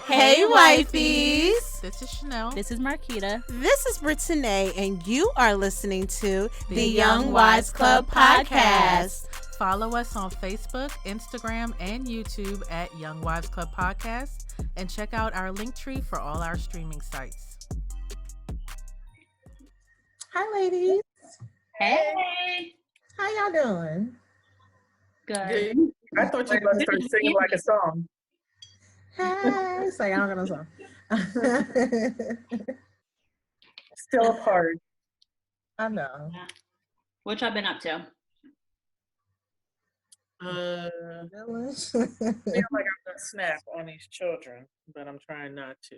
Hey, wifeys. This is Chanel. This is Marquita. This is Brittany, and you are listening to The the Young Young Wives Wives Club podcast. Follow us on Facebook, Instagram, and YouTube at Young Wives Club Podcast, and check out our link tree for all our streaming sites. Hi, ladies. Hey. How y'all doing? Good. I thought you were going to start singing like a song. Hey, say I don't got no song. Still apart. I know. What y'all been up to? Feel like I'm gonna snap on these children, but I'm trying not to.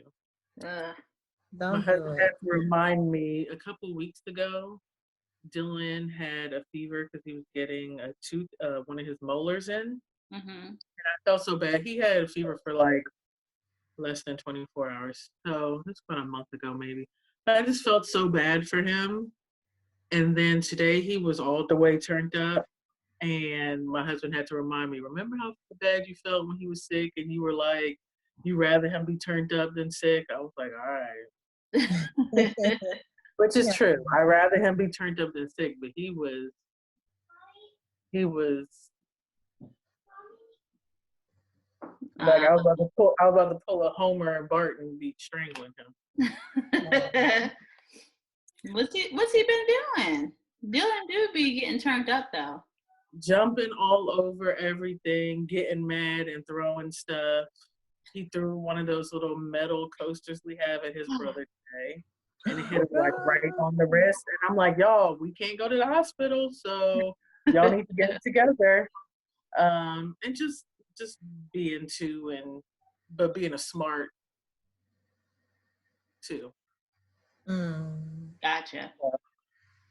My Don't do husband had it. to remind me a couple weeks ago. Dylan had a fever because he was getting a tooth, one of his molars in. Mm-hmm. I felt so bad. He had a fever for like less than 24 hours. So it's about a month ago, maybe. But I just felt so bad for him. And then today he was all the way turned up. And my husband had to remind me, remember how bad you felt when he was sick? And you were like, you rather him be turned up than sick? I was like, all right. Which is true. I'd rather him be turned up than sick. But he was like, I was about to pull a Homer and Bart and be strangling him. What's he been doing? Dylan do be getting turned up though. Jumping all over everything, getting mad and throwing stuff. He threw one of those little metal coasters we have at his brother today, and it hit him like right on the wrist. And I'm like, y'all, we can't go to the hospital, so y'all need to get it together. And just being but being a smart too. Gotcha.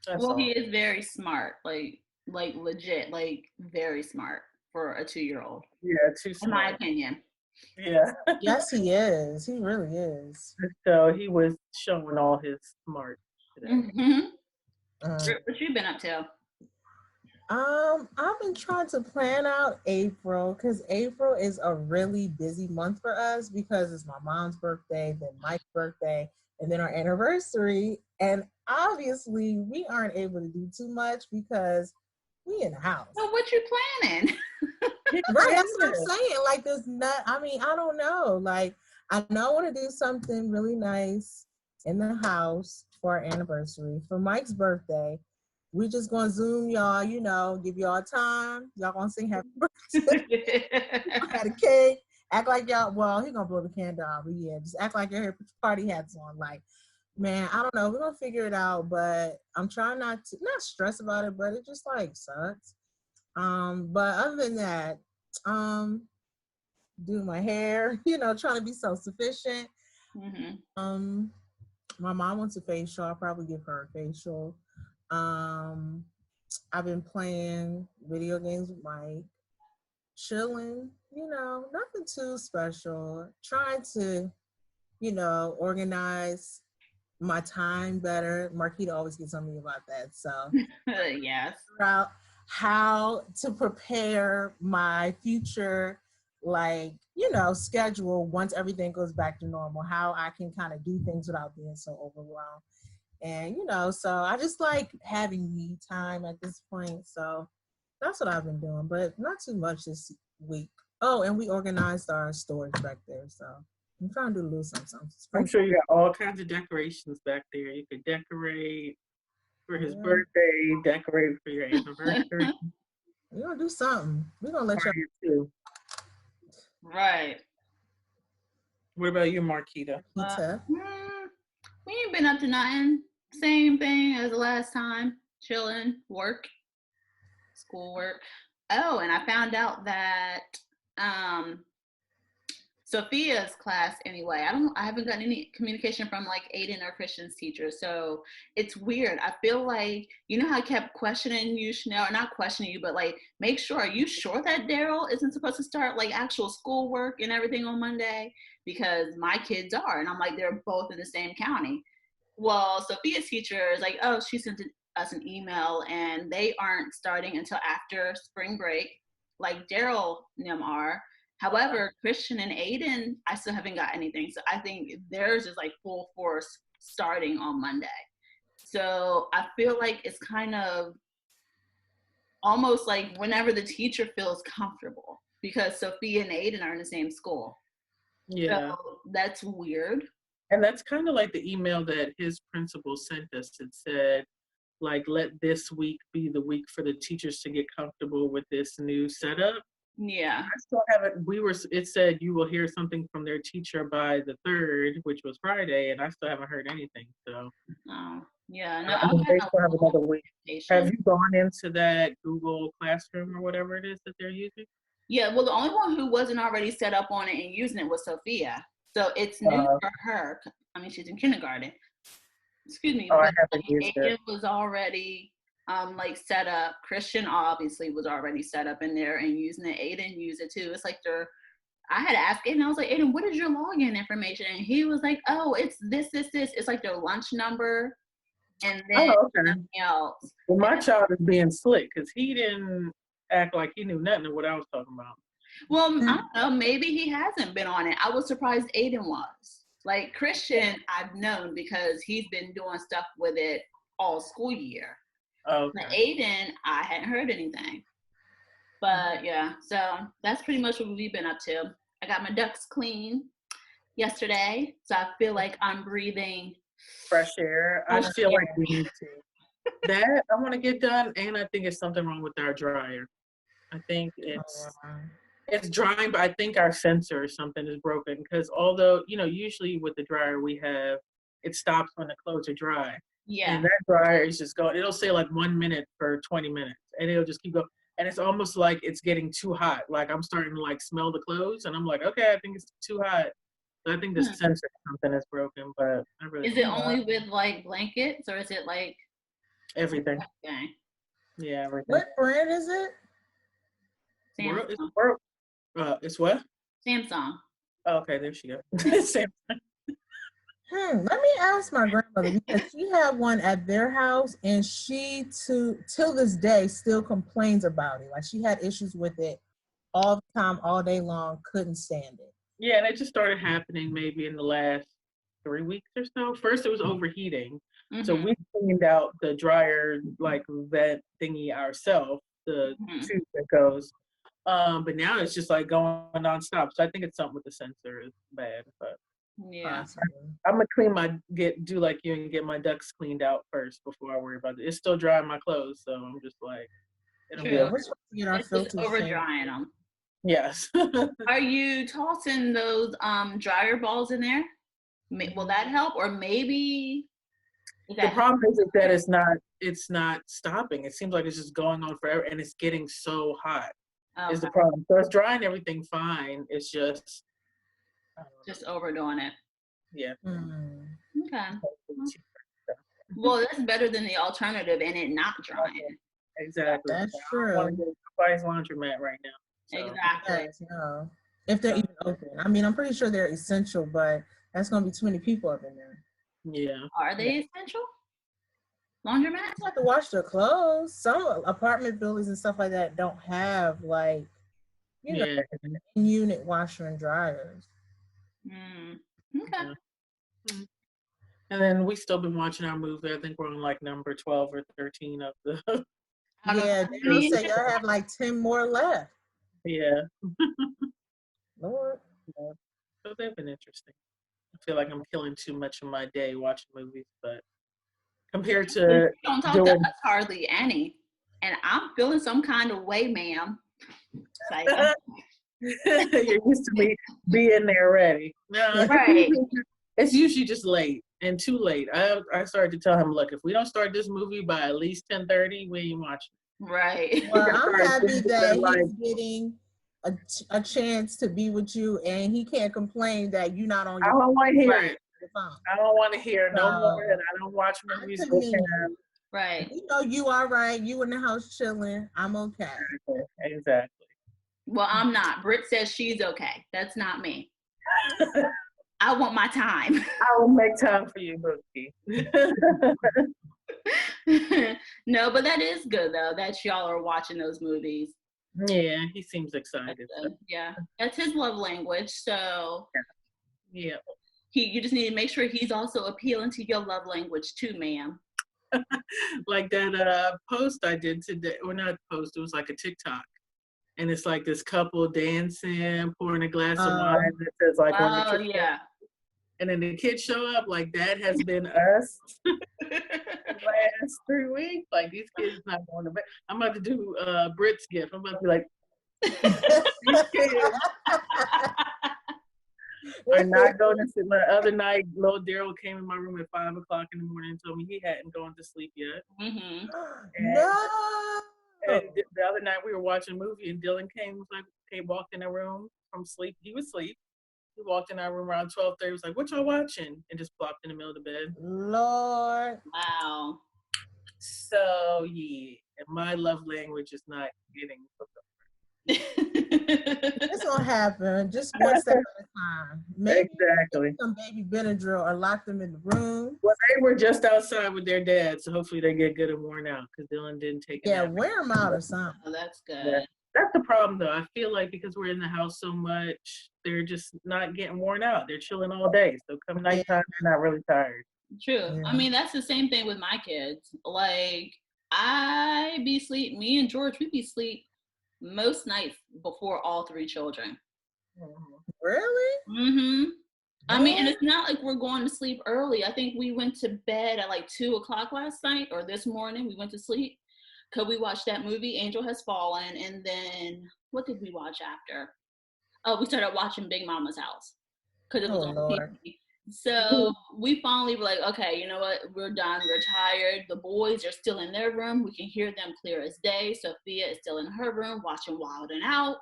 That's Well, all. he is very smart, like legit, like very smart for a 2-year-old. Yeah, too In my smart. opinion. Yeah. Yes, he is. He really is. So he was showing all his smart today. Mm-hmm. Mm. What you been up to? I've been trying to plan out April because April is a really busy month for us because it's my mom's birthday, then Mike's birthday, and then our anniversary. And obviously, we aren't able to do too much because we in the house. So what you planning? Right, that's what I'm saying. Like, I don't know. Like, I know I want to do something really nice in the house for our anniversary. For Mike's birthday, we just gonna Zoom y'all, give y'all time. Y'all gonna sing happy birthday. Had a cake. Act like y'all, well, he gonna blow the candle out, but yeah, just act like you're here, put your party hats on. Like, man, I don't know. We're gonna figure it out, but I'm trying not stress about it, but it just like sucks. But other than that, do my hair, trying to be self-sufficient. Mm-hmm. My mom wants a facial. I'll probably give her a facial. I've been playing video games with Mike, chilling, nothing too special. Trying to, organize my time better. Marquita always gets on me about that. So Yes. figure out how to prepare my future, schedule once everything goes back to normal, how I can kind of do things without being so overwhelmed. And, so I just like having me time at this point. So that's what I've been doing, but not too much this week. Oh, and we organized our storage back there. So I'm trying to do a little something. I'm sure you got all kinds of decorations back there. You could decorate for his birthday, decorate for your anniversary. We're going to do something. We're going to let you too. Right. What about you, Marquita? We ain't been up to nothing. Same thing as the last time. Chilling, work, schoolwork. Oh, and I found out that Sophia's class anyway. I haven't gotten any communication from like Aiden or Christian's teacher. So it's weird. I feel like, how I kept questioning you, Chanel, or not questioning you, but like, make sure, are you sure that Daryl isn't supposed to start like actual schoolwork and everything on Monday? Because my kids are. And I'm like, they're both in the same county. Well, Sophia's teacher is like, oh, she sent us an email and they aren't starting until after spring break, like Daryl and them are. However, Christian and Aiden, I still haven't got anything. So I think theirs is like full force starting on Monday. So I feel like it's kind of almost like whenever the teacher feels comfortable, because Sophia and Aiden are in the same school. Yeah. So that's weird. And that's kind of like the email that his principal sent us. It said, like, let this week be the week for the teachers to get comfortable with this new setup. Yeah. I still haven't, it said you will hear something from their teacher by the 3rd, which was Friday, and I still haven't heard anything, so. Oh, yeah. No, I mean, they still have another week. Have you gone into that Google Classroom or whatever it is that they're using? Yeah, well, the only one who wasn't already set up on it and using it was Sophia. So it's new for her. I mean, she's in kindergarten. Excuse me. Oh, but I haven't used it. Aiden was already like set up. Christian obviously was already set up in there and using it. Aiden used it too. It's like I had to ask Aiden, I was like, Aiden, what is your login information? And he was like, oh, it's this. It's like their lunch number. And then something else. Well, my child is being slick because he didn't act like he knew nothing of what I was talking about. Well, I don't know. Maybe he hasn't been on it. I was surprised Aiden was. Like Christian, I've known because he's been doing stuff with it all school year. Okay. But Aiden, I hadn't heard anything. But yeah, so that's pretty much what we've been up to. I got my ducts clean yesterday, so I feel like I'm breathing fresh air. I feel like we need to. That I want to get done, and I think it's something wrong with our dryer. I think it's drying, but I think our sensor or something is broken because although, usually with the dryer we have, it stops when the clothes are dry. Yeah. And that dryer is just going, it'll say like 1 minute for 20 minutes and it'll just keep going. And it's almost like it's getting too hot. Like I'm starting to like smell the clothes and I'm like, okay, I think it's too hot. So I think the sensor or something is broken, but I really Is it only with like blankets or is it like everything? Okay. Yeah, everything. What brand is it? Samsung. It's what? Samsung. Oh, okay, there she goes. Samsung. Let me ask my grandmother because she had one at their house and she till this day still complains about it. Like she had issues with it all the time, all day long, couldn't stand it. Yeah, and it just started happening maybe in the last 3 weeks or so. First it was overheating. Mm-hmm. So we cleaned out the dryer like vent thingy ourselves, the tube that goes. But now it's just like going nonstop. So I think it's something with the sensor is bad. But yeah, I'm gonna do like you and get my ducts cleaned out first before I worry about it. It's still drying my clothes, so I'm just like, it'll be okay. It's just over drying them. Yes. Are you tossing those dryer balls in there? Will that help, or maybe? The problem is that it's not stopping. It seems like it's just going on forever, and it's getting so hot. Okay. Is the problem. So it's drying everything fine. It's just overdoing it. Yeah. Okay. Well, that's better than the alternative and it not drying. Exactly. That's true. I want to get somebody's laundromat right now. So. Exactly. No. If they're even open. I mean, I'm pretty sure they're essential, but that's going to be too many people up in there. Yeah. Are they essential? Laundromats? You have to wash their clothes. Some apartment buildings and stuff like that don't have like, unit washer and dryers. Okay. And then we still been watching our movie. I think we're on like number 12 or 13 of the. Yeah, they say y'all have like 10 more left. Yeah. Lord. Yeah. So they've been interesting. I feel like I'm killing too much of my day watching movies, but compared to you don't talk to us hardly any, and I'm feeling some kind of way, ma'am. Like, you're used to me being there ready. No, right. It's usually just late and too late. I started to tell him, look, if we don't start this movie by at least 10:30, we ain't watching. Right. Well, I'm happy that he's getting a chance to be with you, and he can't complain that you're not on your phone. I don't want to hear it. Phone. I don't want to hear no more that I don't watch movies with him. Right. You all right. You in the house chilling. I'm okay. Exactly. Well, I'm not. Britt says she's okay. That's not me. I want my time. I will make time for you, Bookie. No, but that is good though that y'all are watching those movies. Yeah, he seems excited. So. Yeah, that's his love language. So yeah, you just need to make sure he's also appealing to your love language too, ma'am. Like that post I did today, or not post, it was like a TikTok. And it's like this couple dancing, pouring a glass of wine that says like when the kids yeah. and then the kids show up, like that has been us the last 3 weeks. Like these kids not going to bed. I'm about to do Brit's gift. I'm about to be like, these kids are not going to sleep. The other night, little Daryl came in my room at 5 o'clock in the morning and told me he hadn't gone to sleep yet. Mm-hmm. No. And the other night we were watching a movie and Dylan walked in the room from sleep. He was asleep. He walked in our room around 12:30. Was like, "What y'all watching?" And just plopped in the middle of the bed. Lord. Wow. So yeah, and my love language is not getting. It's gonna happen. Just one step at a time. Maybe Exactly. some baby Benadryl or lock them in the room. Well, they were just outside with their dad, so hopefully they get good and worn out because Dylan didn't take it. Yeah, wear them out or something. Oh, that's good. Yeah. That's the problem, though. I feel like because we're in the house so much, they're just not getting worn out. They're chilling all day. So come nighttime, they're not really tired. True. Yeah. I mean, that's the same thing with my kids. Like, me and George, we be asleep most nights before all 3 children. Really? Mm-hmm. I mean, and it's not like we're going to sleep early. I think we went to bed at like 2 o'clock last night, or this morning we went to sleep. Because we watched that movie, Angel Has Fallen, and then what did we watch after? Oh, we started watching Big Mama's House because it was on TV. So we finally were like, okay, you know what? We're done. We're tired. The boys are still in their room. We can hear them clear as day. Sophia is still in her room watching Wild and Out.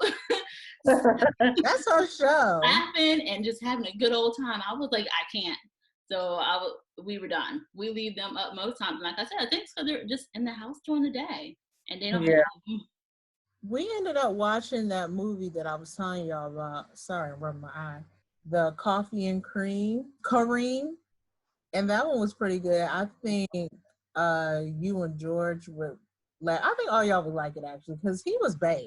That's her show. Laughing and just having a good old time. I was like, I can't. So we were done. We leave them up most times. Like I said, I think so they're just in the house during the day. And they don't We ended up watching that movie that I was telling y'all about. Sorry, I rubbed my eye. The Coffee and Cream, Kareem. And that one was pretty good. I think you and George would like, I think all y'all would like it actually, because he was bad.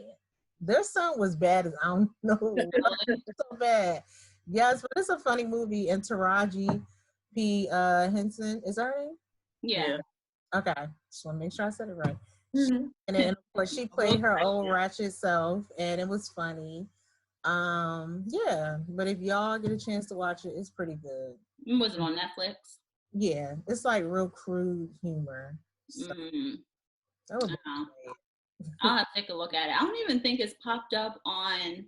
Their son was bad as I don't know. So bad. Yes, but it's a funny movie. And Taraji P. Henson, is that her name? Yeah. Okay. Just want to make sure I said it right. And then of course she played her old ratchet self, and it was funny. Yeah, but if y'all get a chance to watch it, it's pretty good. Was it on Netflix? Yeah, it's like real crude humor. So that would be great. I'll have to take a look at it. I don't even think it's popped up on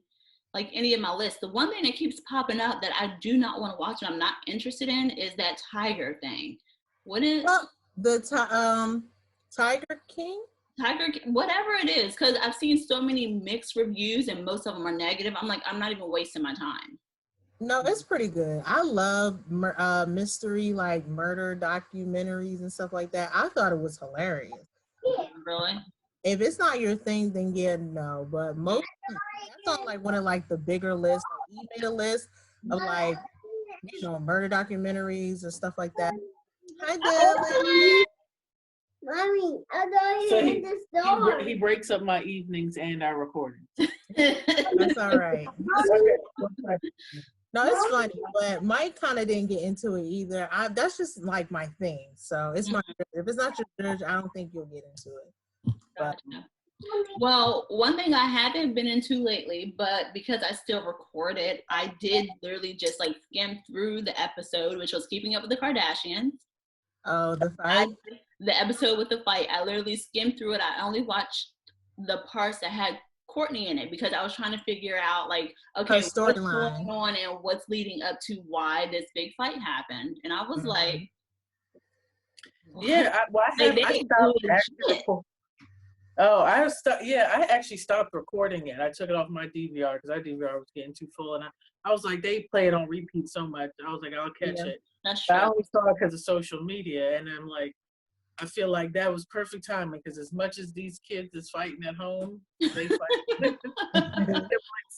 like any of my lists. The one thing that keeps popping up that I do not want to watch and I'm not interested in is that Tiger thing. What is the Tiger King? Whatever it is, because I've seen so many mixed reviews and most of them are negative. I'm like, I'm not even wasting my time. No, it's pretty good. I love mystery, like murder documentaries and stuff like that. I thought it was hilarious. Really? If it's not your thing, then yeah, no. But most, that's on like one of like the bigger lists. Like, he made a list of like, you know, murder documentaries and stuff like that. Hi, Dylan. Mommy, I thought you in the store. He breaks up my evenings and our recordings. That's all right. No, it's funny, but Mike kind of didn't get into it either. That's just like my thing. So it's my, if it's not your church, I don't think you'll get into it. But, well, one thing I haven't been into lately, but because I still record it, I did literally just like skim through the episode, which was Keeping Up with the Kardashians. Oh, the fight? The episode with the fight. I literally skimmed through it. I only watched the parts that had Kourtney in it because I was trying to figure out like, okay, what's going on and what's leading up to why this big fight happened. And I was like, yeah, I actually stopped recording it. I took it off my DVR because our DVR was getting too full, and I was like, they play it on repeat so much. I was like, I'll catch it. That's true. I only saw it because of social media, and I'm like, I feel like that was perfect timing because as much as these kids is fighting at home, they fight. They're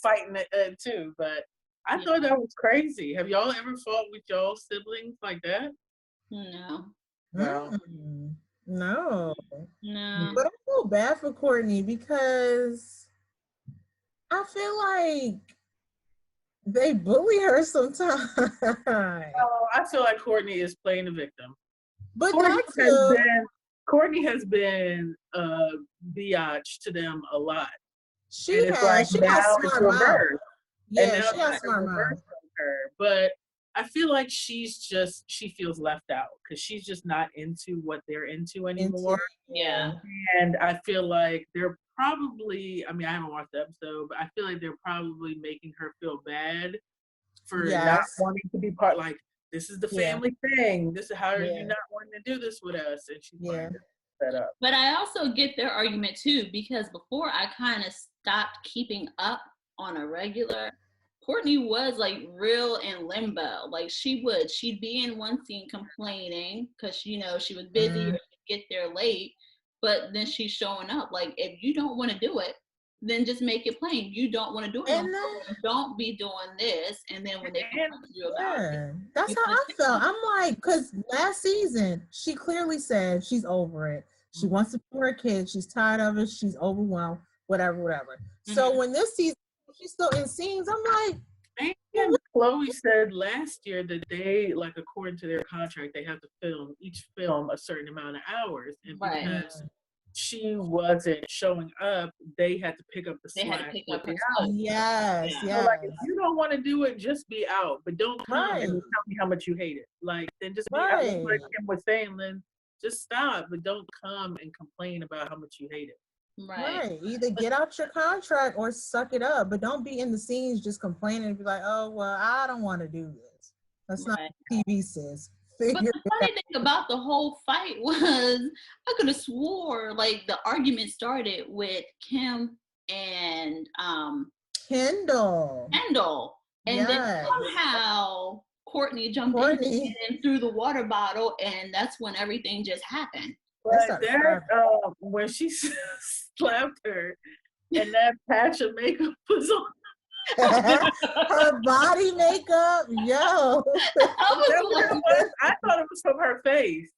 fighting it too. But I thought that was crazy. Have y'all ever fought with y'all siblings like that? No. No. No. But I feel bad for Kourtney because I feel like they bully her sometimes. Oh, I feel like Kourtney is playing the victim. But Kourtney has been biatch to them a lot. She has smart mouth. Yeah, she has smart mouth. But I feel like she feels left out because she's just not into what they're into anymore. Yeah. And I feel like they're probably, I mean, I haven't watched the episode, but I feel like they're probably making her feel bad for not wanting to be part, like, this is the family thing. This is how are you not wanting to do this with us? And she's set up. But I also get their argument too, because before I kind of stopped keeping up on a regular, Kourtney was like real in limbo. Like she'd be in one scene complaining because she was busy or she'd get there late, but then she's showing up. Like if you don't want to do it, then just make it plain. You don't want to do it. Don't be doing this. And then when they confront you about it, that's how I felt. I'm like, because last season she clearly said she's over it. She wants to be with her kids. She's tired of it. She's overwhelmed. Whatever. So when this season she's still in scenes, I'm like, and Chloe said last year that they, like, according to their contract, they have to each film a certain amount of hours, and because she wasn't showing up, they had to pick up the slack. They had to pick up her slack. Yes. So, like, if you don't want to do it, just be out, but don't come and tell me how much you hate it. Like, then just be out. Like Kim was saying, then just stop, but don't come and complain about how much you hate it. Right. Either get out your contract or suck it up, but don't be in the scenes just complaining and be like, oh, well, I don't want to do this. That's not what TV says. But the funny thing about the whole fight was, I could have swore like the argument started with Kim and Kendall. And then somehow Kourtney jumped in and threw the water bottle, and that's when everything just happened. But when she slapped her and that patch of makeup was on her body makeup, yo. I thought it was from her face.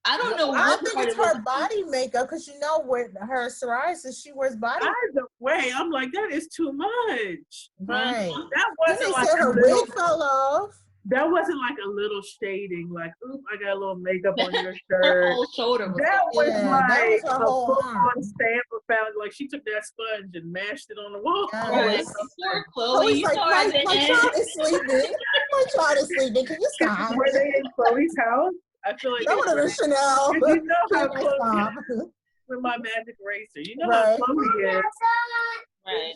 I don't know. I think it's her body makeup because with her psoriasis, she wears body. Either way, I'm like, that is too much. Right. That wasn't like her wig fell off. That wasn't like a little shading, like, oop, I got a little makeup on your shirt. Her whole shoulder was that was like a full-on stamp found. Like, she took that sponge and mashed it on the wall. Poor Chloe, you saw my child is sleeping. My child is sleeping. Can you stop? Were they in Chloe's house? I feel like go to the Chanel. You know how Chloe is with my magic eraser. You know how Chloe is. Right.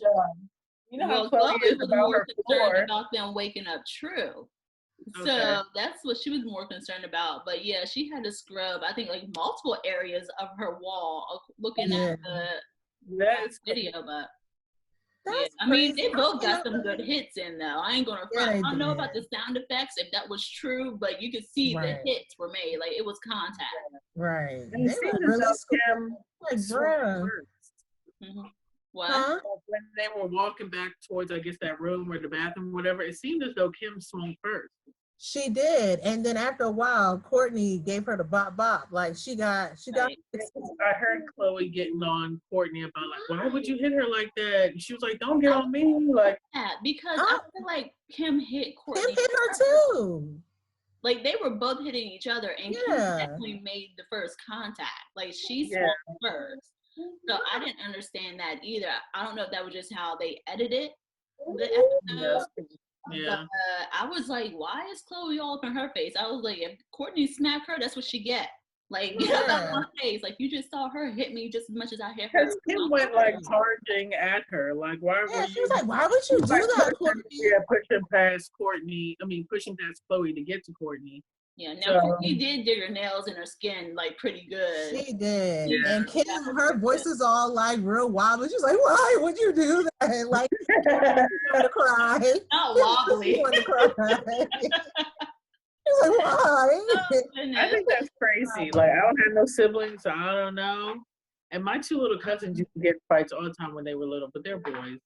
You know how Chloe is about her floor. About them waking up true. So that's what she was more concerned about. But yeah, she had to scrub, I think, like multiple areas of her wall looking at the video. But I mean, they both got some good hits in though. I ain't gonna front. I don't know about the sound effects, if that was true, but you could see the hits were made. Like it was contact. Right. And they were really What? Huh? When they were walking back towards, I guess, that room or the bathroom, whatever, it seemed as though Kim swung first. She did, and then after a while, Kourtney gave her the bop. Like she got. I heard Chloe getting on Kourtney about like, why would you hit her like that? And she was like, don't get on me, like. Yeah, because I feel like Kim hit Kourtney. Kim hit her too. Like they were both hitting each other, and Kim definitely made the first contact. Like she swung first. So I didn't understand that either. I don't know if that was just how they edited the episode. Yeah. But, I was like, why is Chloe all up in her face? I was like, if Kourtney smacked her, that's what she get. Like, get out of my face. Like, you just saw her hit me just as much as I hit her. Because Kim went like charging at her. Like, why would you? She was like, why would you do that, Kourtney? Yeah, pushing past Chloe to get to Kourtney. Yeah, now Kourtney did dig her nails in her skin like pretty good. She did. Yeah. And Kim, her voice is all like real wobbly. She's like, why would you do that? Like, she wanted to cry. Not wobbly. She wanted to cry. She's like, why? Oh, I think that's crazy. Like, I don't have no siblings, so I don't know. And my two little cousins used to get fights all the time when they were little, but they're boys.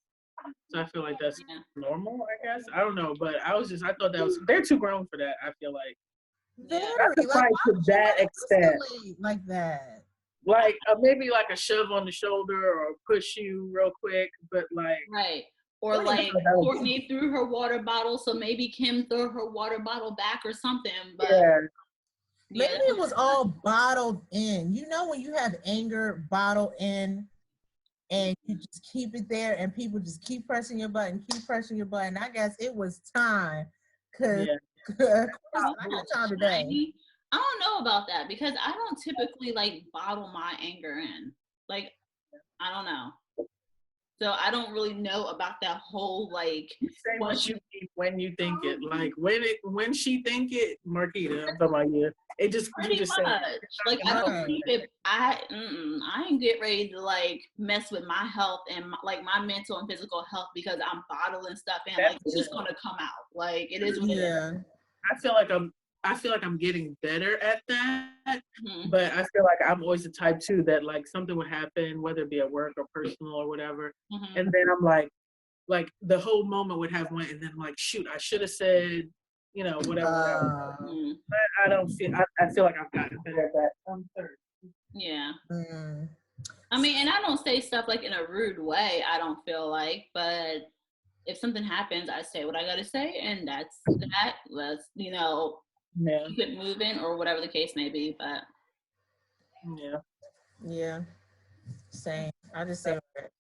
So I feel like that's normal, I guess. I don't know, but I thought that was, they're too grown for that, I feel like. Very, to that extent. Like that. Like maybe like a shove on the shoulder or push you real quick, but like right. Or like Kourtney threw her water bottle, so maybe Kim threw her water bottle back or something. But maybe it was all bottled in. You know when you have anger bottled in and you just keep it there and people just keep pressing your button, I guess it was time. Cause I got time today. I don't know about that because I don't typically like bottle my anger in. Like, I don't know. So I don't really know about that whole like. You say what you mean when you think it. Like when she think it, Marquita, I'm talking about you. It just pretty you just much. say, like I don't keep it. I ain't get ready to like mess with my health and like my mental and physical health because I'm bottling stuff in. Like it's just gonna come out. Like it is what it is. I feel like I'm getting better at that, but I feel like I'm always the type too that like something would happen, whether it be at work or personal or whatever, and then I'm like the whole moment would have went, and then I'm like, shoot, I should have said, you know, whatever. But I don't feel. I feel like I've gotten better at that. I'm third. Yeah. I mean, and I don't say stuff like in a rude way. I don't feel like, but if something happens, I say what I gotta say, and that's that. Let's keep it moving or whatever the case may be. But yeah, same. I just say that.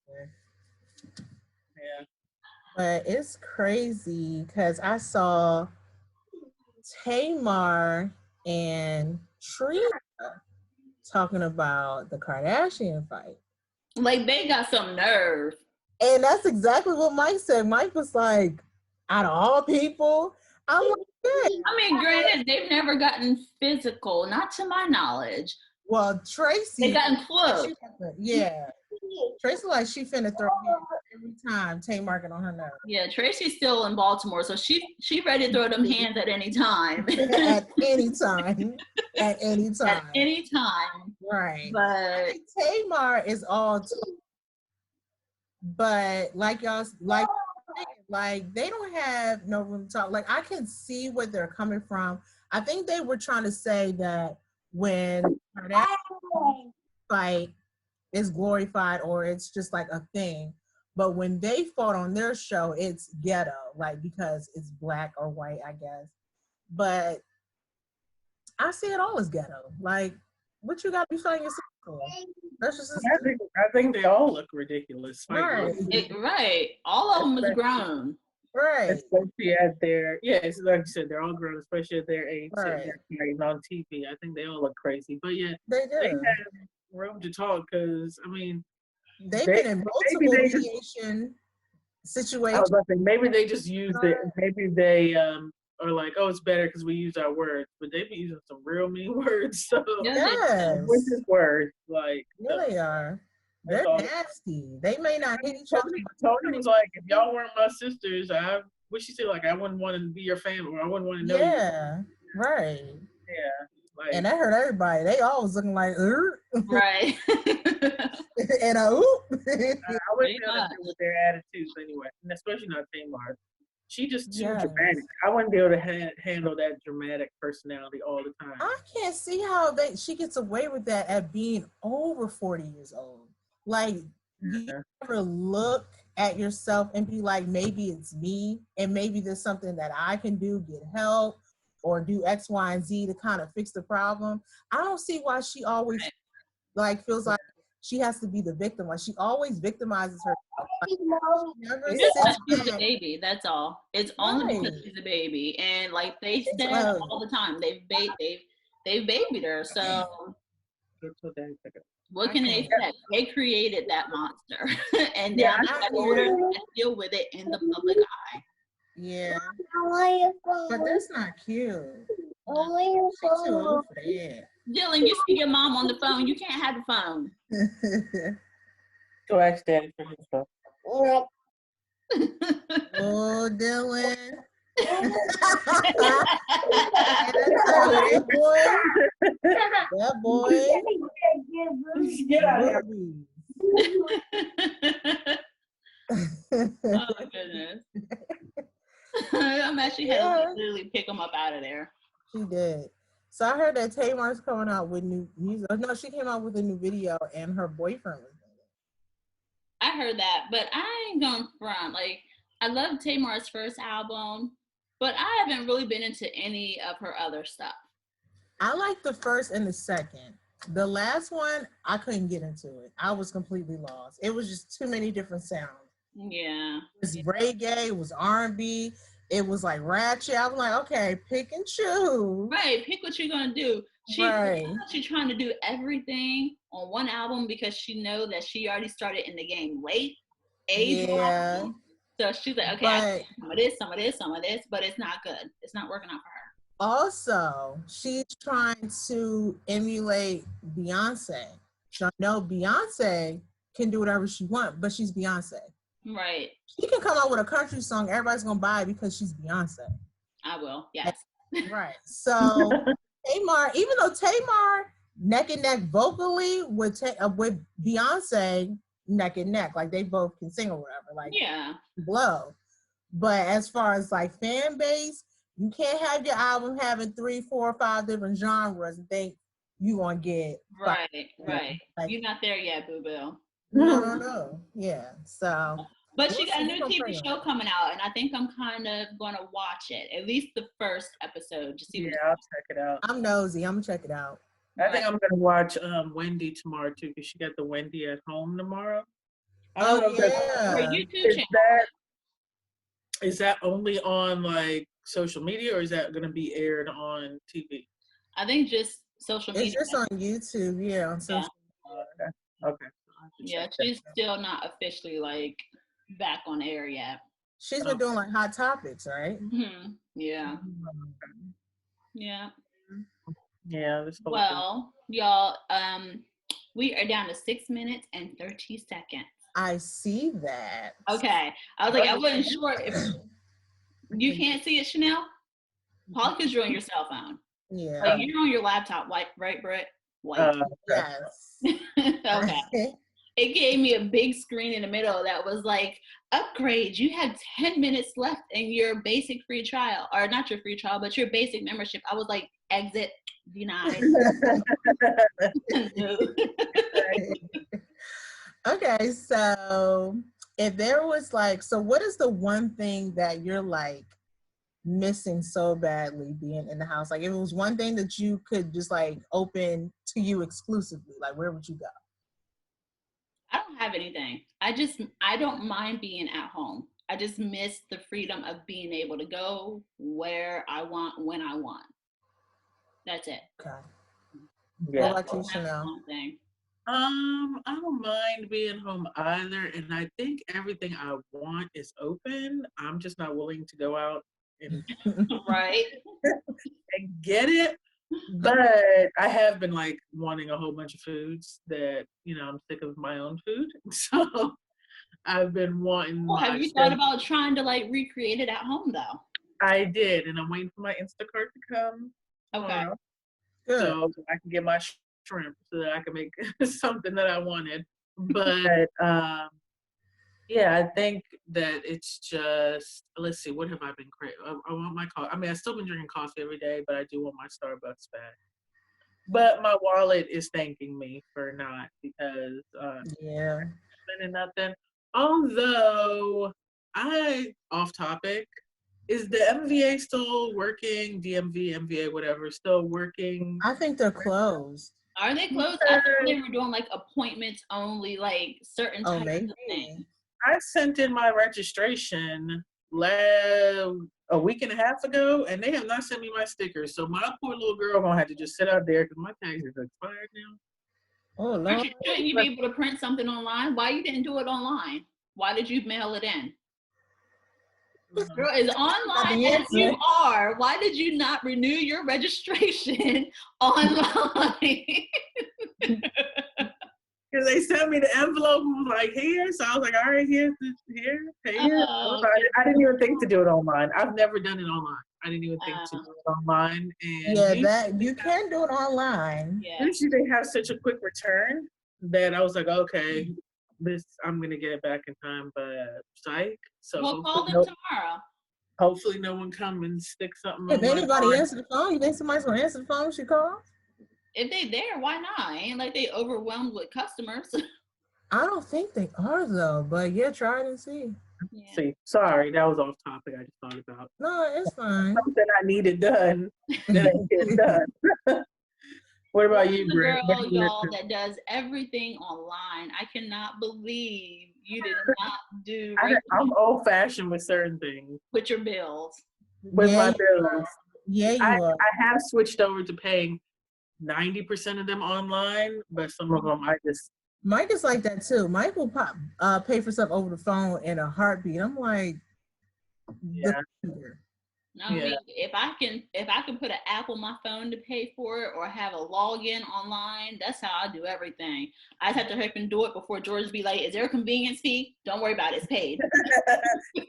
Yeah. But it's crazy because I saw Tamar and Trina talking about the Kardashian fight. Like they got some nerve. And that's exactly what Mike said. Mike was like, out of all people, I'm like, yeah. I mean, granted, they've never gotten physical, not to my knowledge. Well, Tracy. They gotten close. Yeah. Tracy like she finna throw every time Tamar get on her nerves. Yeah, Tracy's still in Baltimore, so she ready to throw them hands at any time. At any time. At any time. At any time. Right. But Tamar is all but like y'all like they don't have no room to talk. Like I can see where they're coming from. I think they were trying to say that when that fight is glorified or it's just like a thing, but when they fought on their show, it's ghetto, like because it's black or white, I guess. But I see it all as ghetto. Like, what you got to be fighting yourself for? That's just. I think they all look ridiculous. Right. Right. All of them is grown. Right. Especially at their, it's like you said, they're all grown, especially at their age. Right. And on TV. I think they all look crazy. But yeah, they do. They have room to talk because, I mean, they've been in multiple mediation situations. Maybe they just used it. Maybe they are like, oh, it's better because we use our words. But they be using some real mean words. So, yes. With this word, like. Yeah, they are. They're nasty. They may not hit each other. Tony was like, if y'all weren't my sisters, what she said, like, I wouldn't want to be your family, or I wouldn't want to know you. Yeah, right. Yeah. Like, and that hurt everybody. They all was looking like, right. And I wouldn't be able to deal with their attitudes anyway, and especially not Tamar. She just too dramatic. I wouldn't be able to handle that dramatic personality all the time. I can't see how she gets away with that at being over 40 years old. Like, you ever look at yourself and be like, maybe it's me, and maybe there's something that I can do, get help, or do X, Y, and Z to kind of fix the problem. I don't see why she always like feels like she has to be the victim. Like she always victimizes herself. Like, she's a baby. That's all. It's only because she's a baby, and like they say all the time, they've babied her. So what can they say? They created that monster, and now they got order to deal with it in the public eye. Yeah, but that's not cute. She's too old for that. Dylan, you see your mom on the phone. You can't have the phone. Go ask Daddy for his phone. Oh, Dylan. That boy. Get out of here. Oh, my goodness. I'm actually had to literally pick him up out of there. She did. So I heard that Tamar's coming out with new music. No, she came out with a new video, and her boyfriend was in it. I heard that, but I ain't going front. Like, I love Tamar's first album, but I haven't really been into any of her other stuff. I like the first and the second. The last one, I couldn't get into it. I was completely lost. It was just too many different sounds. Yeah. It was reggae, it was R&B, it was like ratchet. I was like, okay, pick and choose. Right, pick what you're gonna do. She's trying to do everything on one album because she know that she already started in the game late. Yeah. So she's like, okay, I do some of this, some of this, some of this, but it's not good. It's not working out for her. Also, she's trying to emulate Beyonce. So no, Beyonce can do whatever she wants, but she's Beyonce. Right. She can come out with a country song, everybody's gonna buy it because she's Beyonce. I will, yes. Right. So Tamar, even though Tamar neck and neck vocally with Beyonce neck and neck, like they both can sing or whatever, like blow. But as far as like fan base, you can't have your album having 3, 4, 5 different genres and think you gonna get right. Like, you're not there yet, boo boo. No. Yeah. So but she got a new TV show coming out, and I think I'm kind of gonna watch it. At least the first episode. Just see. Yeah, I'll check it out. I'm nosy. I'm gonna check it out. I think I'm gonna watch Wendy tomorrow too, because she got the Wendy at Home tomorrow. Oh yeah. Her YouTube channel. Is that only on like social media, or is that gonna be aired on TV? I think just social media. It's just on YouTube, yeah, on social media. Okay. Yeah, she's still not officially like back on air yet. She's been doing like Hot Topics, right? Mm-hmm. Yeah. Yeah. Yeah. Well, y'all, we are down to 6 minutes and 30 seconds. I see that. Okay. I was like, I wasn't sure if you can't see it, Chanel. Paul, because you're on your cell phone. Yeah. Like, you're on your laptop, right, Brett? Yes. Okay. It gave me a big screen in the middle that was like, upgrade. You have 10 minutes left in your basic free trial. Or not your free trial, but your basic membership. I was like, exit, denied. Okay, so if there was like, so what is the one thing that you're like missing so badly being in the house? Like if it was one thing that you could just like open to you exclusively, like where would you go? I don't have anything. I don't mind being at home. I just miss the freedom of being able to go where I want, when I want. That's it. Okay. Yeah. What about you, Chanel? I don't mind being home either, and I think everything I want is open. I'm just not willing to go out and right and get it. But I have been like wanting a whole bunch of foods that, you know, I'm sick of my own food. So I've been wanting. Well, have you thought about trying to like recreate it at home though? I did, and I'm waiting for my Instacart to come. Okay. Good. So I can get my shrimp so that I can make something that I wanted. But yeah, I think that it's just, let's see, what have I been craving? I want my coffee. I mean, I've still been drinking coffee every day, but I do want my Starbucks back. But my wallet is thanking me for not, because spending nothing. Although, off topic, is the MVA still working? DMV, MVA, whatever, still working? I think they're closed. Are they closed? I thought they were doing like appointments only, like certain types of things. I sent in my registration a week and a half ago, and they have not sent me my stickers. So my poor little girl gonna have to just sit out there because my tags are expired now. Oh, Lord. Shouldn't you be able to print something online? Why you didn't do it online? Why did you mail it in? Girl, as online as you are, why did you not renew your registration online? Because they sent me the envelope and was like, here. So I was like, all right, here. I didn't even think to do it online. I've never done it online. I didn't even think to do it online. And that you can do it online. Yeah. Usually they have such a quick return that I was like, okay, I'm gonna get it back in time, but psych. So we'll call them tomorrow. Hopefully no one come and stick something If on my anybody card. answer the phone, you think somebody's gonna answer the phone? She call. If they there, why not? Ain't like they overwhelmed with customers. I don't think they are though, but yeah, try it and see. Yeah. See, sorry, that was off topic. I just thought about No, it's fine. something I needed done that ain't get done. What about you, The Brent? What girl, do you y'all, miss? that does everything online. I cannot believe you did not do I'm old fashioned with certain things. with your bills. With my Yeah, bills, yeah, you I are. have switched over to paying 90% of them online, but some of them I just Mike is like that too. Mike will pay for stuff over the phone in a heartbeat. I'm like, yeah. I mean, if I can put an app on my phone to pay for it or have a login online, that's how I do everything. I just have to hurry up and do it before George be like, "Is there a convenience fee? Don't worry about it. It's paid."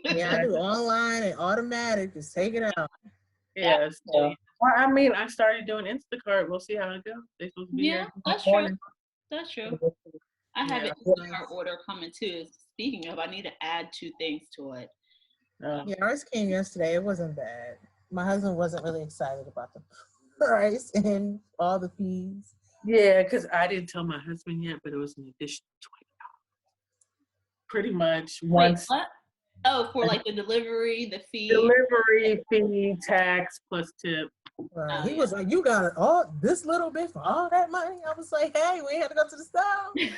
Yeah, I do online and automatic. Just take it out. Yeah. So, well, I mean, I started doing Instacart. We'll see how it goes. They're supposed to be here that's this morning. true. That's true. I have an Instacart order coming too. Speaking of, I need to add 2 things to it. Yeah, ours came yesterday. It wasn't bad. My husband wasn't really excited about the price and all the fees. Yeah, because I didn't tell my husband yet, but it was an additional $20. Pretty much once. Wait, what? Oh, for like the delivery, the fee. Delivery fee, tax plus tip. Right. He was like, "You got all this little bit for all that money?" I was like, "Hey, we had to go to the store." You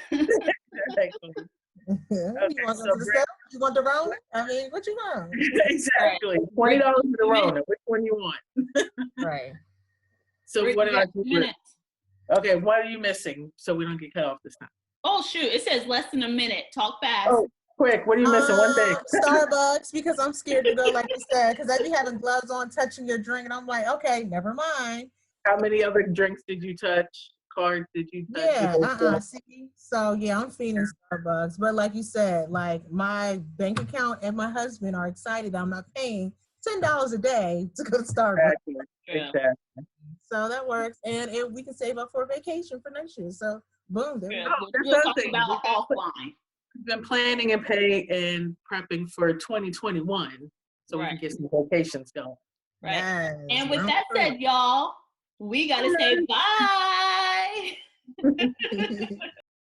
want to go to the store? You want the Rona? I mean, what you want? Exactly. $20 for the Rona. Which one you want? Right. So what did I do? Minutes. Okay, what are you missing so we don't get cut off this time? Oh shoot! It says less than a minute. Talk fast. Oh, quick! What are you missing? One thing. Starbucks, because I'm scared to go, like you said, because I be having gloves on, touching your drink, and I'm like, okay, never mind. How many other drinks did you touch? Cards did you touch? Yeah, see? So, yeah, I'm feeding Starbucks. But like you said, like my bank account and my husband are excited that I'm not paying $10 a day to go to Starbucks. Exactly. So that works. And we can save up for a vacation for next year. So, boom. There we go. We'll talk about offline. We've been planning and paying and prepping for 2021 so we can get some vacations going. Right. Yes, and with that said, y'all, we got to say bye.